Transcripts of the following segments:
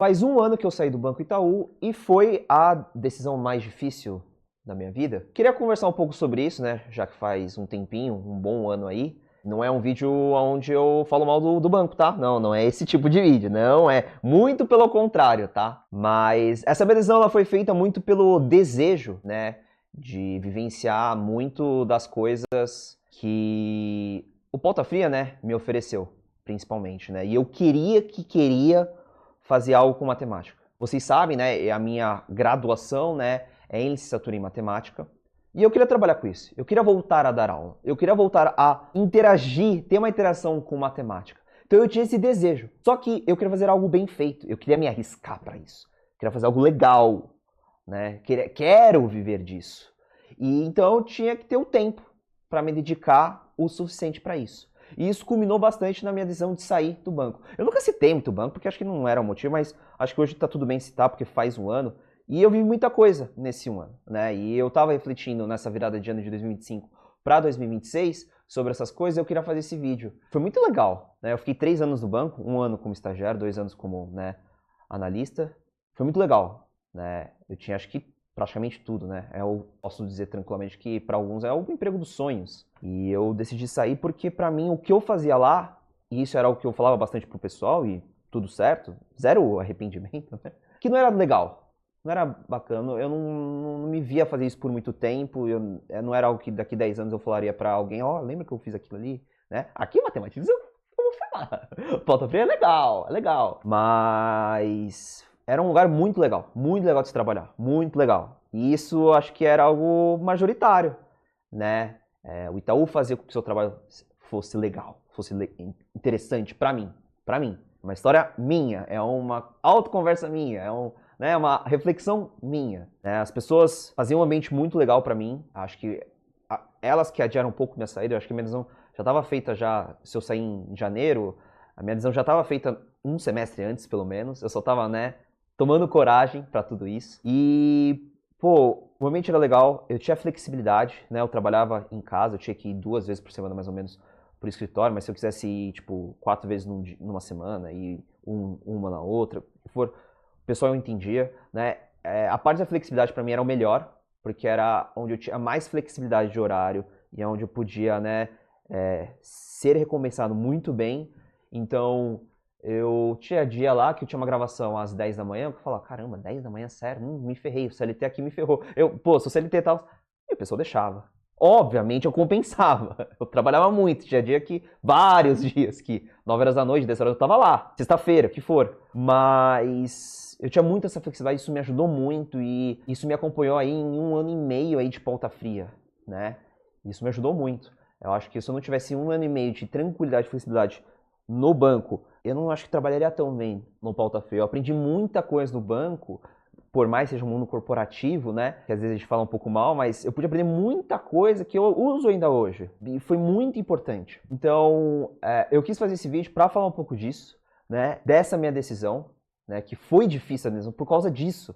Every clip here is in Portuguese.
Faz um ano que eu saí do Banco Itaú e foi a decisão mais difícil da minha vida. Queria conversar um pouco sobre isso, né? Já que faz um tempinho, um bom ano aí. Não é um vídeo onde eu falo mal do banco, tá? Não é esse tipo de vídeo, não é. Muito pelo contrário, tá? Mas essa minha decisão ela foi feita muito pelo desejo, né? De vivenciar muito das coisas que o Pauta Fria, né, me ofereceu, principalmente, né? E eu queria fazer algo com matemática. Vocês sabem, né, a minha graduação, né, é em licenciatura em matemática. E eu queria trabalhar com isso. Eu queria voltar a dar aula. Eu queria voltar a interagir, ter uma interação com matemática. Então eu tinha esse desejo. Só que eu queria fazer algo bem feito. Eu queria me arriscar para isso. Eu queria fazer algo legal, né? Quero viver disso. E então eu tinha que ter o tempo para me dedicar o suficiente para isso. E isso culminou bastante na minha decisão de sair do banco. Eu nunca citei muito o banco, porque acho que não era o motivo, mas acho que hoje está tudo bem citar, porque faz um ano. E eu vi muita coisa nesse um ano, né? E eu estava refletindo nessa virada de ano de 2025 para 2026 sobre essas coisas, eu queria fazer esse vídeo. Foi muito legal, né? Eu fiquei 3 anos no banco, 1 ano como estagiário, 2 anos como, né, analista. Foi muito legal, né? Eu tinha, acho que, praticamente tudo, né? Eu posso dizer tranquilamente que para alguns é o emprego dos sonhos. E eu decidi sair porque para mim o que eu fazia lá, e isso era o que eu falava bastante pro pessoal e tudo certo, zero arrependimento, né? Que não era legal. Não era bacana, eu não me via fazer isso por muito tempo, não era algo que daqui 10 anos eu falaria pra alguém, ó, lembra que eu fiz aquilo ali, né? Aqui matemática, eu vou falar. Pauta Fria é legal. Mas era um lugar muito legal de se trabalhar, muito legal. E isso eu acho que era algo majoritário, né? O Itaú fazia com que o seu trabalho fosse legal, fosse interessante pra mim. Uma história minha, é uma autoconversa minha, é uma reflexão minha. Né? As pessoas faziam um ambiente muito legal pra mim. Acho que elas que adiaram um pouco minha saída, eu acho que a minha decisão já estava feita já, se eu sair em janeiro, a minha decisão já estava feita um semestre antes, pelo menos. Eu só estava, né, tomando coragem pra tudo isso. E, pô, o ambiente era legal, eu tinha flexibilidade, né? Eu trabalhava em casa, eu tinha que ir 2 vezes por semana, mais ou menos, pro escritório, mas se eu quisesse ir, tipo, 4 vezes numa semana e uma na outra, o pessoal entendia, né? A parte da flexibilidade para mim era o melhor, porque era onde eu tinha mais flexibilidade de horário e onde eu podia, né, ser recompensado muito bem. Então, eu tinha dia lá que eu tinha uma gravação às 10 da manhã, eu falava, caramba, 10 da manhã, sério? Me ferrei, o CLT aqui me ferrou. Se o CLT e tal, e o pessoal deixava. Obviamente eu compensava, eu trabalhava muito, tinha dia que, vários dias que 9 horas da noite, 10 horas eu tava lá, sexta-feira, o que for. Mas eu tinha muito essa flexibilidade, isso me ajudou muito e isso me acompanhou aí em 1 ano e meio aí de Pauta Fria, né? Isso me ajudou muito. Eu acho que se eu não tivesse 1 ano e meio de tranquilidade e flexibilidade no banco, eu não acho que trabalharia tão bem no Pauta Fria. Eu aprendi muita coisa no banco, por mais seja um mundo corporativo, né? Que às vezes a gente fala um pouco mal, mas eu pude aprender muita coisa que eu uso ainda hoje. E foi muito importante. Então, eu quis fazer esse vídeo para falar um pouco disso, né? Dessa minha decisão, né? Que foi difícil mesmo por causa disso.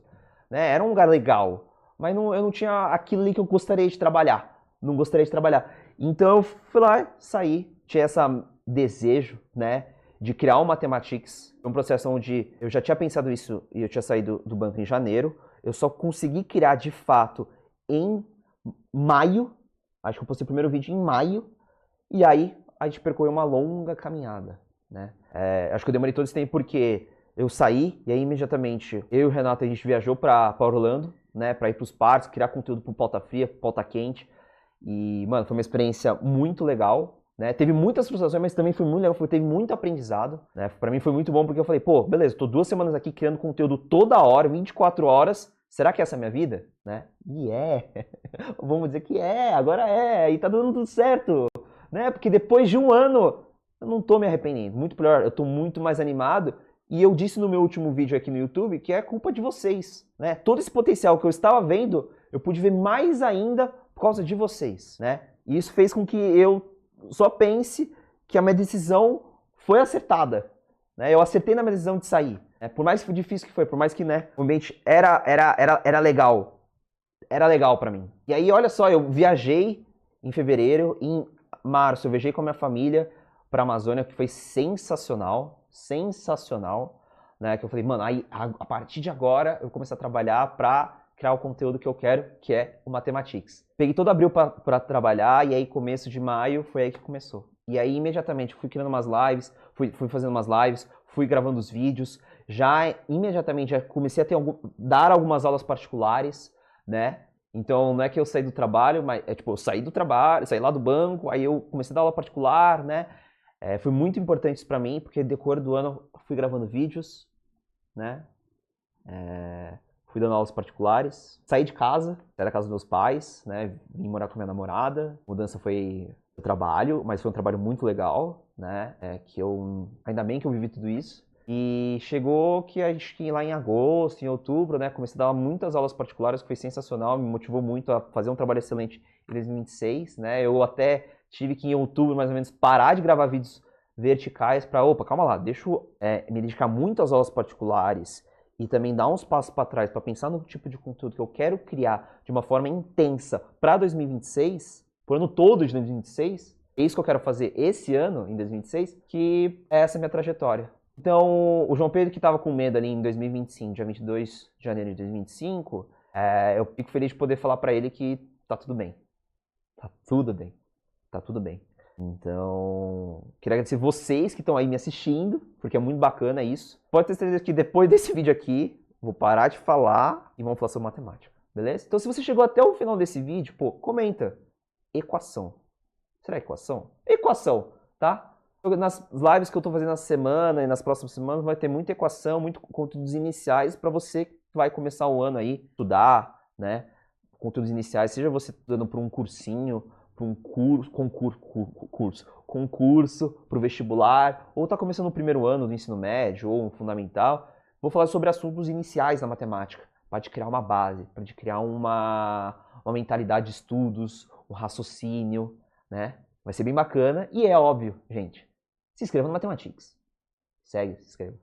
Né? Era um lugar legal, mas eu não tinha aquilo ali que eu gostaria de trabalhar. Não gostaria de trabalhar. Então eu fui lá, saí, tinha esse desejo, né? De criar o Mathematics, um processo onde eu já tinha pensado isso e eu tinha saído do banco em janeiro. Eu só consegui criar de fato em maio. Acho que eu postei o primeiro vídeo em maio. E aí a gente percorreu uma longa caminhada, né? Acho que eu demorei todo esse tempo porque eu saí e aí imediatamente eu e o Renato a gente viajou para Orlando, né? Para ir para os parques, criar conteúdo pro Pauta Fria, pro Pauta Quente. E, mano, foi uma experiência muito legal. Né? Teve muitas frustrações, mas também foi muito legal, teve muito aprendizado. Né? Pra mim foi muito bom porque eu falei, pô, beleza, tô 2 semanas aqui criando conteúdo toda hora, 24 horas, será que essa é a minha vida? Né? E vamos dizer que agora e tá dando tudo certo. Né? Porque depois de 1 ano, eu não tô me arrependendo, muito pior, eu tô muito mais animado. E eu disse no meu último vídeo aqui no YouTube que é culpa de vocês. Né? Todo esse potencial que eu estava vendo, eu pude ver mais ainda por causa de vocês. Né? E isso fez com que eu só pense que a minha decisão foi acertada. Né? Eu acertei na minha decisão de sair. Né? Por mais difícil que foi, por mais que, né, o ambiente era legal. Era legal pra mim. E aí, olha só, eu viajei em fevereiro, em março eu viajei com a minha família pra Amazônia, que foi sensacional. Sensacional. né? Que eu falei, mano, aí a partir de agora eu vou começar a trabalhar pra criar o conteúdo que eu quero, que é o Mathematics. Peguei todo abril pra trabalhar e aí começo de maio foi aí que começou. E aí imediatamente fui criando umas lives, fui fazendo umas lives, fui gravando os vídeos, já imediatamente já comecei a dar algumas aulas particulares, né? Então não é que eu saí do trabalho, mas é tipo, eu saí do trabalho, saí lá do banco, aí eu comecei a dar aula particular, né? Foi muito importante isso pra mim, porque no decorrer do ano eu fui gravando vídeos, né? Fui dando aulas particulares, saí de casa, saí da casa dos meus pais, né? Vim morar com minha namorada. A mudança foi o trabalho, mas foi um trabalho muito legal, né? Ainda bem que eu vivi tudo isso. E chegou que acho que lá em agosto, em outubro, né? Comecei a dar muitas aulas particulares, que foi sensacional, me motivou muito a fazer um trabalho excelente em 2026, né? Eu até tive que em outubro, mais ou menos, parar de gravar vídeos verticais para, opa, calma lá, deixa eu me dedicar muito às aulas particulares e também dar uns passos para trás para pensar no tipo de conteúdo que eu quero criar de uma forma intensa para 2026, pro ano todo de 2026. É isso que eu quero fazer esse ano, em 2026, que essa é a minha trajetória. Então, o João Pedro que estava com medo ali em 2025, dia 22 de janeiro de 2025, eu fico feliz de poder falar para ele que tá tudo bem. Tá tudo bem. Tá tudo bem. Então, queria agradecer vocês que estão aí me assistindo, porque é muito bacana isso. Pode ter certeza que depois desse vídeo aqui, vou parar de falar e vamos falar sobre matemática, beleza? Então, se você chegou até o final desse vídeo, pô, comenta. Equação. Será equação? Equação, tá? Nas lives que eu tô fazendo na semana e nas próximas semanas vai ter muita equação, muito conteúdos iniciais para você que vai começar o ano aí, estudar, né? Conteúdos iniciais, seja você estudando para um cursinho, para um concurso, para o vestibular, ou está começando o primeiro ano do ensino médio ou um fundamental, vou falar sobre assuntos iniciais da matemática, para te criar uma base, para te criar uma mentalidade de estudos, um raciocínio, né? Vai ser bem bacana e é óbvio, gente. Se inscreva no Mathematics. Segue, se inscreva.